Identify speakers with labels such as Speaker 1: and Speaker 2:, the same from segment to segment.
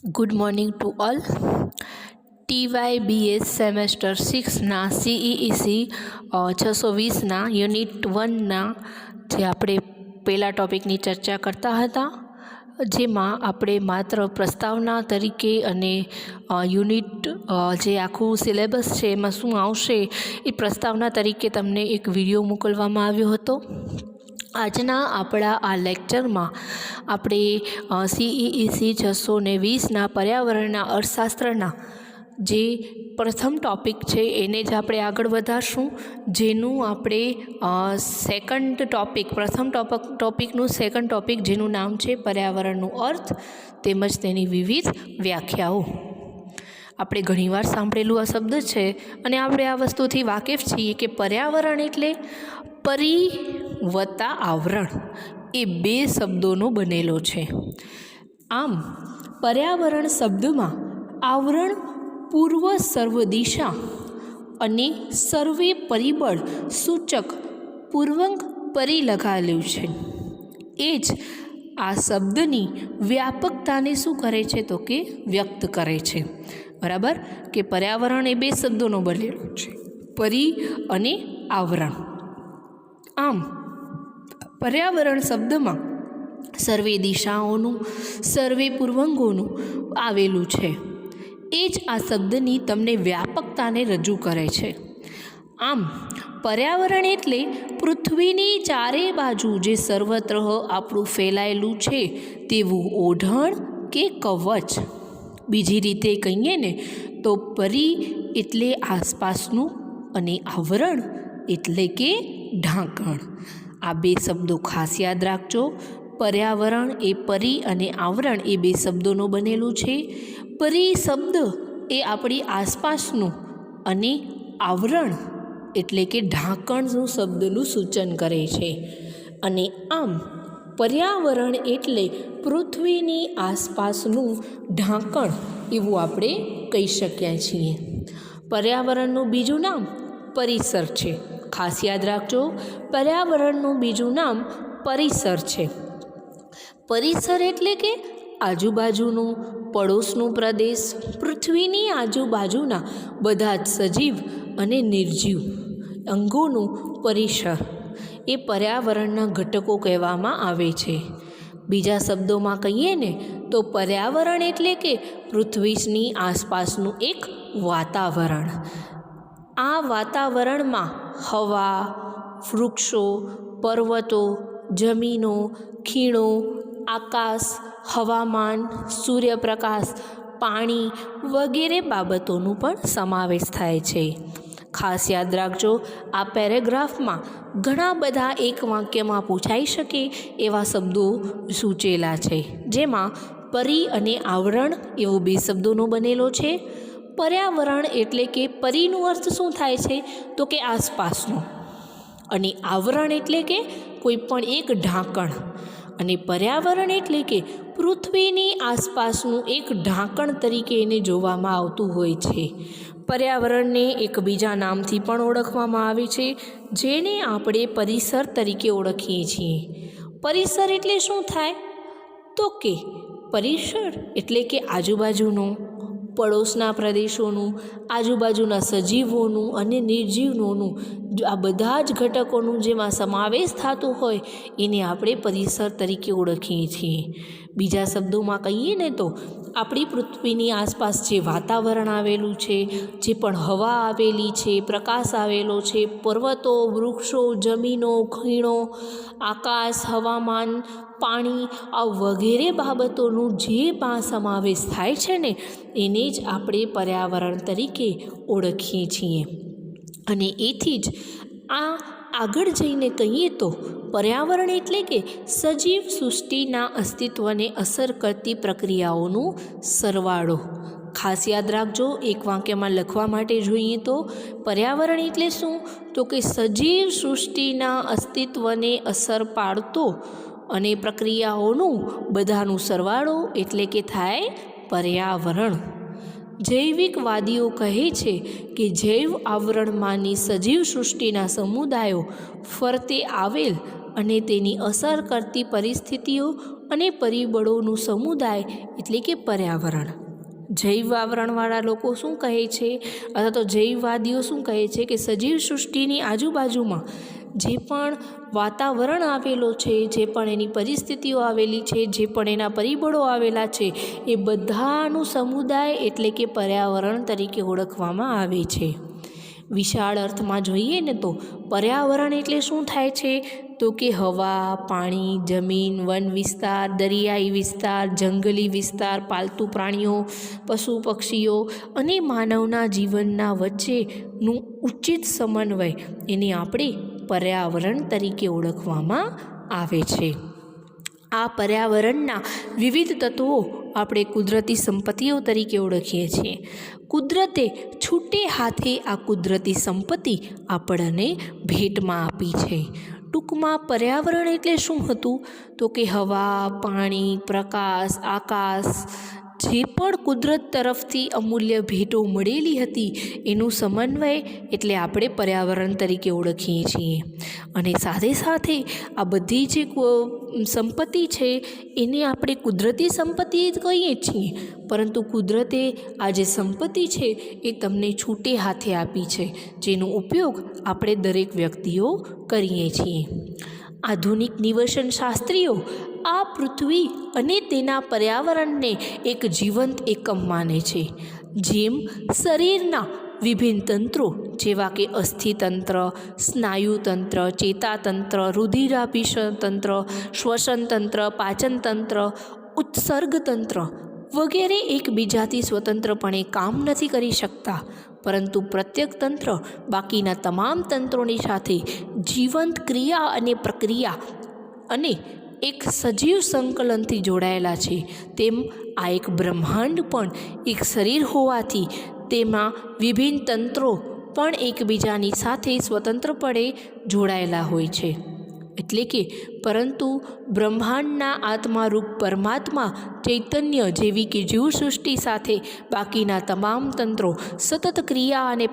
Speaker 1: Good morning to all. TYBS semester 6ના CEEC 620ના unit 1ના જે આપણે પહેલા ટૉપિકની ચર્ચા કરતા હતા, જેમાં આપણે માત્ર પ્રસ્તાવના તરીકે અને યુનિટ જે આખું સિલેબસ છે એમાં શું આવશે એ પ્રસ્તાવના તરીકે તમને એક વિડીયો મોકલવામાં આવ્યો હતો. આજના આપણા આ લેક્ચરમાં આપણે CEEC 620ના પર્યાવરણના અર્થશાસ્ત્રના જે પ્રથમ ટૉપિક છે એને જ આપણે આગળ વધારશું, જેનું આપણે પ્રથમ ટૉપિકનું સેકન્ડ ટૉપિક જેનું નામ છે પર્યાવરણનું અર્થ તેમજ તેની વિવિધ વ્યાખ્યાઓ. આપણે ઘણીવાર સાંભળેલું આ શબ્દ છે અને આપણે આ વસ્તુથી વાકેફ છીએ કે પર્યાવરણ એટલે પરી વત્તા આવરણ એ બે શબ્દોનો બનેલો છે. આમ પર્યાવરણ શબ્દમાં આવરણ પૂર્વ સર્વ દિશા અને સર્વે પરિબળ સૂચક પૂર્વંગ પરી લગાવેલું છે. એ જ આ શબ્દની વ્યાપકતાને શું કરે છે તો કે વ્યક્ત કરે છે. બરાબર, કે પર્યાવરણ એ બે શબ્દોનો બનેલો છે, પરી અને આવરણ. આમ પર્યાવરણ શબ્દમાં સર્વે દિશાઓનું, સર્વે પૂર્વંગોનું આવેલું છે. એ જ આ શબ્દની તમને વ્યાપકતાને રજૂ કરે છે. આમ પર્યાવરણ એટલે પૃથ્વીની ચારે બાજુ જે સર્વત્ર આપણું ફેલાયેલું છે તેવું ઓઢણ કે કવચ. બીજી રીતે કહીએ ને તો પરી એટલે આસપાસનું અને આવરણ એટલે કે ઢાંકણ. આ બે શબ્દો ખાસ યાદ રાખજો. પર્યાવરણ એ પરી અને આવરણ એ બે શબ્દોનું બનેલું છે. પરી શબ્દ એ આપણી આસપાસનું અને આવરણ એટલે કે ઢાંકણનું શબ્દનું સૂચન કરે છે. અને આમ પર્યાવરણ એટલે પૃથ્વીની આસપાસનું ઢાંકણ એવું આપણે કહી શકીએ છીએ. પર્યાવરણનું બીજું નામ પરિસર છે. ખાસ યાદ રાખજો, પર્યાવરણનું બીજું નામ પરિસર છે. પરિસર એટલે કે આજુબાજુનું, પડોશનું પ્રદેશ, પૃથ્વીની આજુબાજુના બધા જ સજીવ અને નિર્જીવ અંગોનું પરિસર એ પર્યાવરણના ઘટકો કહેવામાં આવે છે. બીજા શબ્દોમાં કહીએ ને તો પર્યાવરણ એટલે કે પૃથ્વીની આસપાસનું એક વાતાવરણ. આ વાતાવરણમાં હવા, વૃક્ષો, પર્વતો, જમીનો, ખીણો, આકાશ, હવામાન, સૂર્યપ્રકાશ, પાણી વગેરે બાબતોનું પણ સમાવેશ થાય છે. ખાસ યાદ રાખજો, આ પેરેગ્રાફમાં ઘણા બધા એક વાક્યમાં પૂછાઈ શકે એવા શબ્દો સૂચેલા છે, જેમાં પરી અને આવરણ એવો બે શબ્દોનો બનેલો છે. પર્યાવરણ એટલે કે પરીનું અર્થ શું થાય છે તો કે આસપાસનું, અને આવરણ એટલે કે કોઈ પણ એક ઢાંકણ, અને પર્યાવરણ એટલે કે પૃથ્વીની આસપાસનું એક ઢાંકણ તરીકે એને જોવામાં આવતું હોય છે. પર્યાવરણને એક બીજા નામથી પણ ઓળખવામાં આવે છે, જેને આપણે પરિસર તરીકે ઓળખીએ છીએ. પરિસર એટલે શું થાય તો કે પરિસર એટલે કે આજુબાજુનું, પડોશના પ્રદેશોનું, આજુબાજુના સજીવોનું અને નિર્જીવોનું આ બધા જ ઘટકોનું જેમાં સમાવેશ થતો હોય એને આપણે પરિસર તરીકે ઓળખીએ છીએ. બીજા શબ્દોમાં કહીએ ને તો આપણી પૃથ્વીની આસપાસ જે વાતાવરણ આવેલું છે, જે પણ હવા આવેલી છે, પ્રકાશ આવેલો છે, પર્વતો, વૃક્ષો, જમીનો, ખીણો, આકાશ, હવામાન, પાણી આ વગેરે બાબતોનું જે પણ સમાવેશ થાય છે ને એને જ આપણે પર્યાવરણ તરીકે ઓળખીએ છીએ. અને એથી જ આ આગળ જઈને કહીએ તો પર્યાવરણ એટલે કે સજીવ સૃષ્ટિના અસ્તિત્વને અસર કરતી પ્રક્રિયાઓનું સરવાળો. ખાસ યાદ રાખજો, એક વાક્યમાં લખવા માટે જોઈએ તો પર્યાવરણ એટલે શું તો કે સજીવ સૃષ્ટિના અસ્તિત્વને અસર પાડતો અને પ્રક્રિયાઓનું બધાનું સરવાળો એટલે કે થાય પર્યાવરણ. જૈવિકવાદીઓ કહે છે કે જૈવ આવરણમાંની સજીવ સૃષ્ટિના સમુદાયો ફરતે આવેલ અને તેની અસર કરતી પરિસ્થિતિઓ અને પરિબળોનું સમુદાય એટલે કે પર્યાવરણ. જૈવ આવરણવાળા લોકો શું કહે છે, અથવા તો જૈવવાદીઓ શું કહે છે કે સજીવ સૃષ્ટિની આજુબાજુમાં જે પણ વાતાવરણ આવેલો છે, જે પણ એની પરિસ્થિતિઓ આવેલી છે, જે પણ એના પરિબળો આવેલા છે, એ બધાનું સમુદાય એટલે કે પર્યાવરણ તરીકે ઓળખવામાં આવે છે. વિશાળ અર્થમાં જોઈએ ને તો પર્યાવરણ એટલે શું થાય છે, તો કે હવા, પાણી, જમીન, વન વિસ્તાર, દરિયાઈ વિસ્તાર, જંગલી વિસ્તાર, પાલતુ પ્રાણીઓ, પશુ પક્ષીઓ અને માનવના જીવનના વચ્ચેનું ઉચિત સમન્વય એને આપણે પર્યાવરણ તરીકે ઓળખવામાં આવે છે. આ પર્યાવરણના વિવિધ તત્વો આપણે કુદરતી સંપત્તિઓ તરીકે ઓળખીએ છીએ. કુદરતે છૂટે હાથે આ કુદરતી સંપત્તિ આપણને ભેટમાં આપી છે. ટૂંકમાં પર્યાવરણ એટલે શું હતું, તો કે હવા, પાણી, પ્રકાશ, આકાશ, જે પણ કુદરત તરફથી અમૂલ્ય ભેટો મળેલી હતી એનું સમન્વય એટલે આપણે પર્યાવરણ તરીકે ઓળખીએ છીએ. અને સાથે સાથે આ બધી જે સંપત્તિ છે એને આપણે કુદરતી સંપત્તિ કહીએ છીએ, પરંતુ કુદરતે આ જે સંપત્તિ છે એ તમને છૂટે હાથે આપી છે, જેનો ઉપયોગ આપણે દરેક વ્યક્તિઓ કરીએ છીએ. આધુનિક નિવસન શાસ્ત્રીઓ આ પૃથ્વી અને તેના પર્યાવરણને એક જીવંત એકમ માને છે. જેમ શરીરના વિભિન્ન તંત્રો જેવા કે અસ્થિતંત્ર, સ્નાયુતંત્ર, ચેતાતંત્ર, રુધિરાભિસરણ તંત્ર, શ્વસન તંત્ર, પાચન તંત્ર, ઉત્સર્ગ તંત્ર વગેરે એકબીજાથી સ્વતંત્રપણે કામ નથી કરી શકતા, પરંતુ પ્રત્યેક તંત્ર બાકીના તમામ તંત્રોની સાથે જીવંત ક્રિયા અને પ્રક્રિયા અને એક સજીવ સંકલનથી જોડાયેલા છે. તેમ આ એક બ્રહ્માંડ પણ એક શરીર હોવાથી તેમાં વિભિન્ન તંત્રો પણ એકબીજાની સાથે સ્વતંત્રપણે જોડાયેલા હોય છે. એટલે કે પરંતુ બ્રહ્માંડના આત્મારૂપ પરમાત્મા ચૈતન્ય જેવી કે જીવસૃષ્ટિ સાથે બાકીના તમામ તંત્રો સતત ક્રિયા અને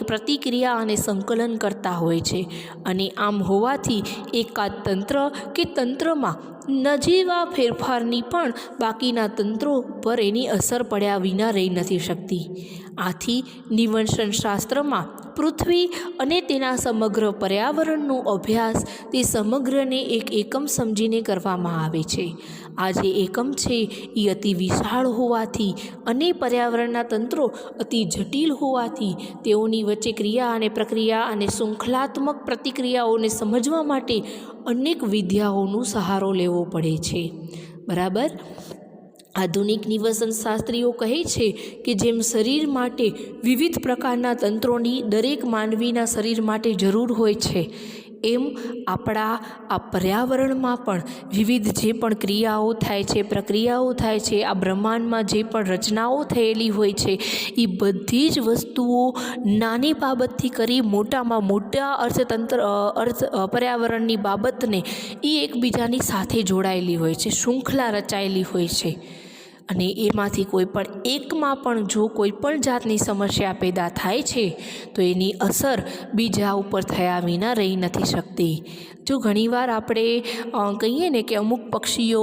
Speaker 1: પ્રતિક્રિયા અને સંકલન કરતા હોય છે. અને આમ હોવાથી એકાદ તંત્ર કે તંત્રમાં નજીવા ફેરફારની પણ બાકીના તંત્રો પર એની અસર પડ્યા વિના રહી નથી શકતી. આથી નિવસન શાસ્ત્રમાં પૃથ્વી અને તેના સમગ્ર પર્યાવરણનો અભ્યાસ તે સમગ્રને એક એકમ સમજીને કરવામાં આવે છે. આ જે એકમ છે એ અતિ વિશાળ હોવાથી અને પર્યાવરણના તંત્રો અતિ જટિલ હોવાથી તેઓની વચ્ચે ક્રિયા અને પ્રક્રિયા અને શૃંખલાત્મક પ્રતિક્રિયાઓને સમજવા માટે અનેક વિદ્યાઓનો સહારો લેવો પડે છે. બરાબર. આધુનિક નિવસન શાસ્ત્રીઓ કહે છે કે જેમ શરીર માટે વિવિધ પ્રકારના તંત્રોની દરેક માનવીના શરીર માટે જરૂર હોય છે, એમ આપણા આ પર્યાવરણમાં પણ વિવિધ જે પણ ક્રિયાઓ થાય છે, પ્રક્રિયાઓ થાય છે, આ બ્રહ્માંડમાં જે પણ રચનાઓ થયેલી હોય છે, એ બધી જ વસ્તુઓ નાની બાબતથી કરી મોટામાં મોટા પર્યાવરણની બાબતને એ એકબીજાની સાથે જોડાયેલી હોય છે, શૃંખલા રચાયેલી હોય છે. અને એમાંથી કોઈ પણ એકમાં પણ જો કોઈ પણ જાતની સમસ્યા પેદા થાય છે તો એની અસર બીજા ઉપર થયા વિના રહી નથી શકતી. જો ઘણીવાર આપણે કહીએ ને કે અમુક પક્ષીઓ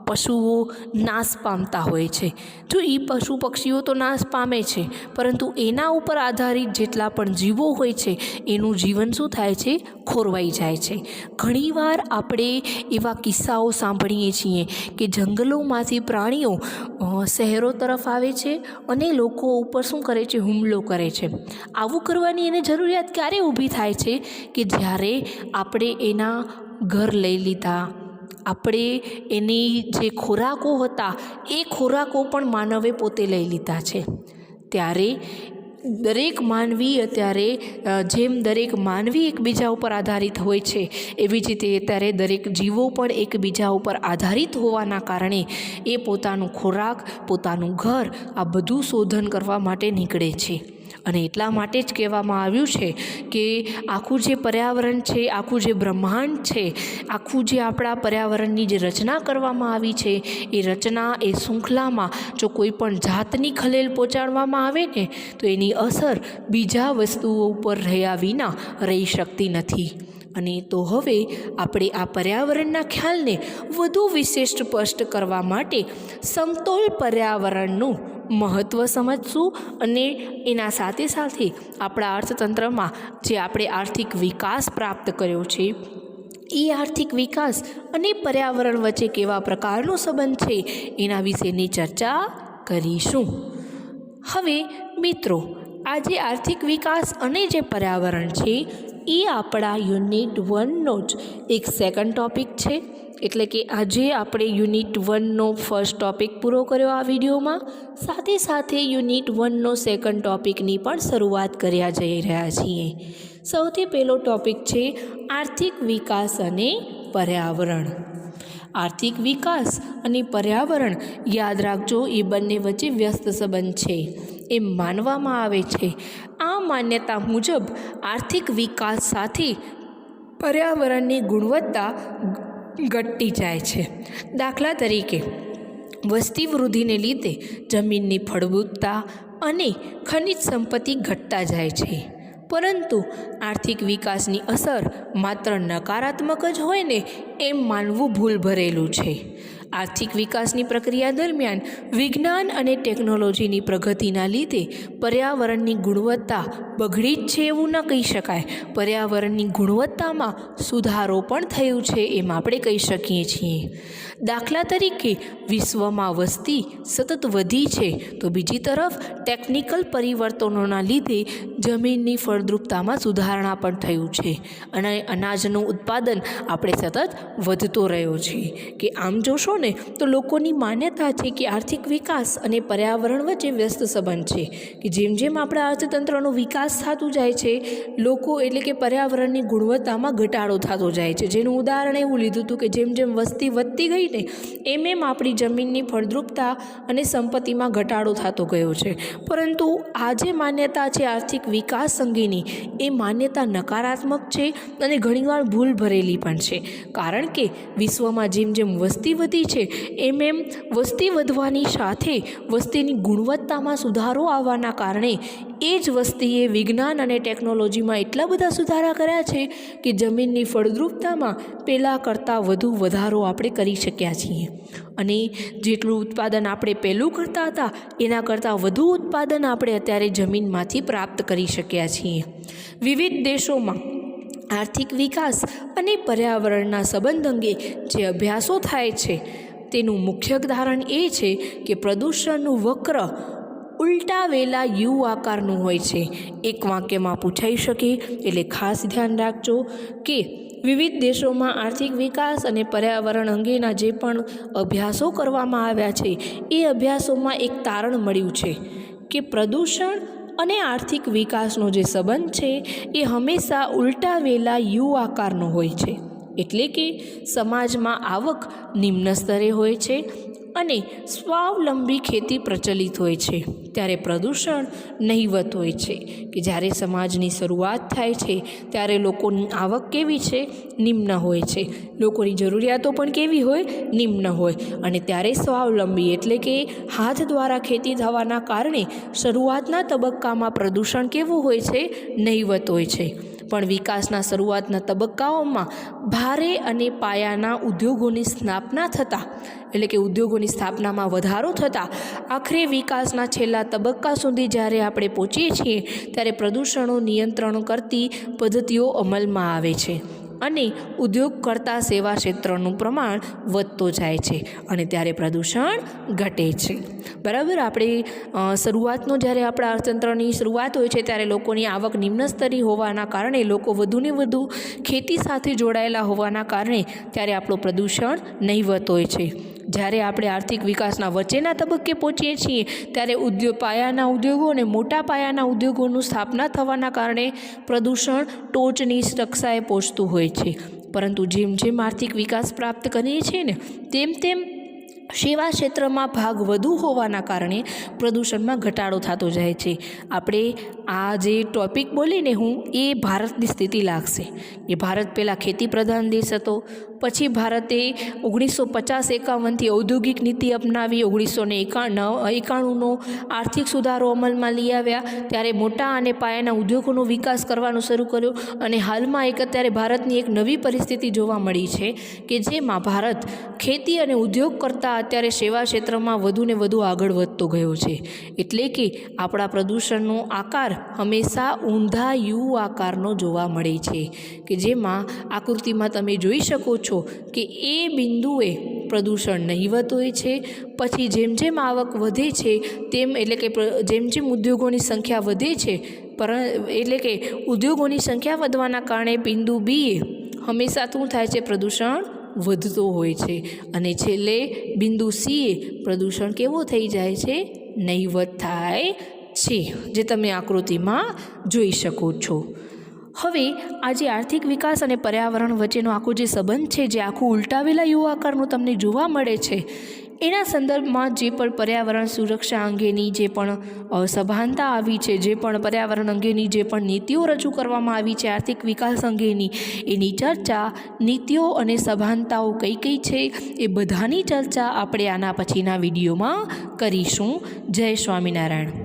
Speaker 1: પશુઓ નાશ પામતા હોય છે, જો એ પશુ પક્ષીઓ તો નાશ પામે છે, પરંતુ એના ઉપર આધારિત જેટલા પણ જીવો હોય છે એનું જીવન શું થાય છે, ખોરવાઈ જાય છે. ઘણીવાર આપણે એવા કિસ્સાઓ સાંભળીએ છીએ કે જંગલોમાંથી પ્રાણીઓ શહેરો તરફ આવે છે અને લોકો ઉપર શું કરે છે, હુમલો કરે છે. આવું કરવાની એને જરૂરિયાત ક્યારે ઊભી થાય છે કે જ્યારે આપણે એના ઘર લઈ લીધા, આપણે એની જે ખોરાકો હતા એ ખોરાકો પણ માનવે પોતે લઈ લીધા છે. ત્યારે દરેક માનવી અત્યારે જેમ દરેક માનવી એકબીજા ઉપર આધારિત હોય છે, એવી જ રીતે અત્યારે દરેક જીવો પણ એકબીજા ઉપર આધારિત હોવાના કારણે એ પોતાનું ખોરાક, પોતાનું ઘર આ બધું શોધન કરવા માટે નીકળે છે. અને એટલા માટે જ કહેવામાં આવ્યું છે કે આખું જે પર્યાવરણ છે, આખું જે બ્રહ્માંડ છે, આખું જે આપણા પર્યાવરણની જે રચના કરવામાં આવી છે, એ રચના એ શૃંખલામાં જો કોઈ પણ જાતની ખલેલ પહોંચાડવામાં આવે ને તો એની અસર બીજા વસ્તુઓ ઉપર રહ્યા વિના રહી શકતી નથી. અને તો હવે આપણે આ પર્યાવરણના ખ્યાલને વધુ વિશિષ્ટ સ્પષ્ટ કરવા માટે સમતોલ પર્યાવરણનું મહત્ત્વ સમજશું અને એના સાથે સાથે આપણા અર્થતંત્રમાં જે આપણે આર્થિક વિકાસ પ્રાપ્ત કર્યો છે એ આર્થિક વિકાસ અને પર્યાવરણ વચ્ચે કેવા પ્રકારનો સંબંધ છે એના વિશેની ચર્ચા કરીશું. હવે મિત્રો, આજે આર્થિક વિકાસ અને જે પર્યાવરણ છે એ આપણા યુનિટ 1નો જ એક સેકન્ડ ટૉપિક છે. એટલે કે આજે આપણે યુનિટ 1નો ફર્સ્ટ ટૉપિક પૂરો કર્યો આ વિડીયોમાં. સાથે સાથે યુનિટ 1નો સેકન્ડ ટૉપિકની પણ શરૂઆત કર્યા જઈ રહ્યા છીએ. સૌથી પહેલો ટૉપિક છે આર્થિક વિકાસ અને પર્યાવરણ. આર્થિક વિકાસ અને પર્યાવરણ, યાદ રાખજો, એ બંને વચ્ચે વ્યસ્ત સંબંધ છે એમ માનવામાં આવે છે. આ માન્યતા મુજબ આર્થિક વિકાસ સાથે પર્યાવરણની ગુણવત્તા ઘટતી જાય છે. દાખલા તરીકે, વસ્તી વૃદ્ધિને લીધે જમીનની ફળદ્રુપતા અને ખનિજ સંપત્તિ ઘટતા જાય છે. પરંતુ આર્થિક વિકાસની અસર માત્ર નકારાત્મક જ હોય ને એમ માનવું ભૂલ ભરેલું છે. આર્થિક વિકાસની પ્રક્રિયા દરમિયાન વિજ્ઞાન અને ટેકનોલોજીની પ્રગતિના લીધે પર્યાવરણની ગુણવત્તા બગડી જ છે એવું ન કહી શકાય. પર્યાવરણની ગુણવત્તામાં સુધારો પણ થયો છે એમ આપણે કહી શકીએ છીએ. દાખલા તરીકે, વિશ્વમાં વસ્તી સતત વધી છે તો બીજી તરફ ટેકનિકલ પરિવર્તનોના લીધે જમીનની ફળદ્રુપતામાં સુધારણા પણ થયું છે અને અનાજનું ઉત્પાદન આપણે સતત વધતો રહ્યો છે. કે આમ જોશો ને તો લોકોની માન્યતા છે કે આર્થિક વિકાસ અને પર્યાવરણ વચ્ચે વ્યસ્ત સંબંધ છે. કે જેમ જેમ આપણા અર્થતંત્રનો વિકાસ થતો જાય છે, લોકો એટલે કે પર્યાવરણની ગુણવત્તામાં ઘટાડો થતો જાય છે. જેનું ઉદાહરણ એવું લીધું હતું કે જેમ જેમ વસ્તી વધતી ગઈ ને એમ આપણી જમીનની ફળદ્રુપતા અને સંપત્તિમાં ઘટાડો થતો ગયો છે. પરંતુ આ જે માન્યતા છે આર્થિક વિકાસ અંગેની, એ માન્યતા નકારાત્મક છે અને ઘણીવાર ભૂલ ભરેલી પણ છે. કારણ કે વિશ્વમાં જેમ જેમ વસ્તી વધી છે એમ વસ્તી વધવાની સાથે વસ્તીની ગુણવત્તામાં સુધારો આવવાના કારણે એ જ વસ્તીએ વિજ્ઞાન અને ટેકનોલોજીમાં એટલા બધા સુધારા કર્યા છે કે જમીનની ફળદ્રુપતામાં પહેલાં કરતાં વધુ વધારો આપણે કરી શક્યા છીએ. અને જેટલું ઉત્પાદન આપણે પહેલું કરતા હતા એના કરતાં વધુ ઉત્પાદન આપણે અત્યારે જમીનમાંથી પ્રાપ્ત કરી શક્યા છીએ. વિવિધ દેશોમાં આર્થિક વિકાસ અને પર્યાવરણના સંબંધ અંગે જે અભ્યાસો થાય છે તેનું મુખ્ય ઉદાહરણ એ છે કે પ્રદૂષણનું વક્ર ઉલટાવેલા યુ આકારનું હોય છે. એક વાક્યમાં પૂછાઈ શકે એટલે ખાસ ધ્યાન રાખજો કે વિવિધ દેશોમાં આર્થિક વિકાસ અને પર્યાવરણ અંગેના જે પણ અભ્યાસો કરવામાં આવ્યા છે એ અભ્યાસોમાં એક તારણ મળ્યું છે કે પ્રદૂષણ અને આર્થિક વિકાસનો જે સંબંધ છે એ હંમેશા ઉલટાવેલા યુ આકારનો હોય છે. એટલે કે સમાજમાં આવક નિમ્ન સ્તરે હોય છે અને સ્વાવલંબી ખેતી પ્રચલિત હોય છે, ત્યારે પ્રદૂષણ નહિવત હોય છે. કે જ્યારે સમાજની શરૂઆત થાય છે ત્યારે લોકોની આવક કેવી છે? નિમ્ન હોય છે. લોકોની જરૂરિયાતો પણ કેવી હોય? નિમ્ન હોય. અને ત્યારે સ્વાવલંબી એટલે કે હાથ દ્વારા ખેતી થવાના કારણે શરૂઆતના તબક્કામાં પ્રદૂષણ કેવું હોય છે? નહિવત હોય છે. પણ વિકાસના શરૂઆતના તબક્કાઓમાં ભારે અને પાયાના ઉદ્યોગોની સ્થાપના થતાં, એટલે કે ઉદ્યોગોની સ્થાપનામાં વધારો થતાં આખરે વિકાસના છેલ્લા તબક્કા સુધી જ્યારે આપણે પહોંચીએ છીએ ત્યારે પ્રદૂષણો નિયંત્રણ કરતી પદ્ધતિઓ અમલમાં આવે છે અને ઉદ્યોગ કરતાં સેવા ક્ષેત્રનું પ્રમાણ વધતો જાય છે અને ત્યારે પ્રદૂષણ ઘટે છે. બરાબર, આપણે શરૂઆતનો જ્યારે આપણા અર્થતંત્રની શરૂઆત હોય છે ત્યારે લોકોની આવક નિમ્ન સ્તરી હોવાના કારણે, લોકો વધુને વધુ ખેતી સાથે જોડાયેલા હોવાના કારણે ત્યારે આપણું પ્રદૂષણ નહિવત હોય છે. જ્યારે આપણે આર્થિક વિકાસના વચ્ચેના તબક્કે પહોંચીએ છીએ ત્યારે પાયાના ઉદ્યોગો અને મોટા પાયાના ઉદ્યોગોનું સ્થાપના થવાના કારણે પ્રદૂષણ ટોચની કક્ષાએ પહોંચતું હોય છે. પરંતુ જેમ જેમ આર્થિક વિકાસ પ્રાપ્ત કરીએ છીએ ને તેમ તેમ સેવા ક્ષેત્રમાં ભાગ વધુ હોવાના કારણે પ્રદૂષણમાં ઘટાડો થતો જાય છે. આપણે આ જે ટૉપિક બોલીને હું એ ભારતની સ્થિતિ લાગશે કે ભારત પહેલાં ખેતી પ્રધાન દેશ હતો, પછી ભારતે 1950-51થી ઔદ્યોગિક નીતિ અપનાવી. 1991નો આર્થિક સુધારો અમલમાં લઈ આવ્યા. ત્યારે મોટા અને પાયાના ઉદ્યોગોનો વિકાસ કરવાનું શરૂ કર્યો. અને હાલમાં અત્યારે ભારતની એક નવી પરિસ્થિતિ જોવા મળી છે કે જેમાં ભારત ખેતી અને ઉદ્યોગ કરતાં અત્યારે સેવા ક્ષેત્રમાં વધુ ને વધુ આગળ વધતો ગયો છે. એટલે કે આપણા પ્રદૂષણનો આકાર હંમેશા ઊંધા યુ આકારનો જોવા મળે છે કે જેમાં આકૃતિમાં તમે જોઈ શકો છો કે એ બિંદુએ પ્રદૂષણ નહીવત હોય છે. પછી જેમ જેમ આવક વધે છે તેમ એટલે કે જેમ જેમ ઉદ્યોગોની સંખ્યા વધે છે એટલે કે ઉદ્યોગોની સંખ્યા વધવાના કારણે બિંદુ બીએ હંમેશા શું થાય છે, પ્રદૂષણ વધતો હોય છે. અને છેલ્લે બિંદુ સીએ પ્રદૂષણ કેવો થઈ જાય છે, નહીવત થાય છે, જે તમે આકૃતિમાં જોઈ શકો છો. હવે આજે આર્થિક વિકાસ અને પર્યાવરણ વચ્ચેનો આખો જે સંબંધ છે, જે આખું ઉલટાવેલા યુ આકારનું તમને જોવા મળે છે, એના સંદર્ભમાં જે પણ પર્યાવરણ સુરક્ષા અંગેની જે પણ સભાનતા આવી છે, જે પણ પર્યાવરણ અંગેની જે પણ નીતિઓ રજૂ કરવામાં આવી છે આર્થિક વિકાસ અંગેની, એની ચર્ચા, નીતિઓ અને સભાનતાઓ કઈ કઈ છે એ બધાની ચર્ચા આપણે આના પછીના વિડીયોમાં કરીશું. જય સ્વામિનારાયણ.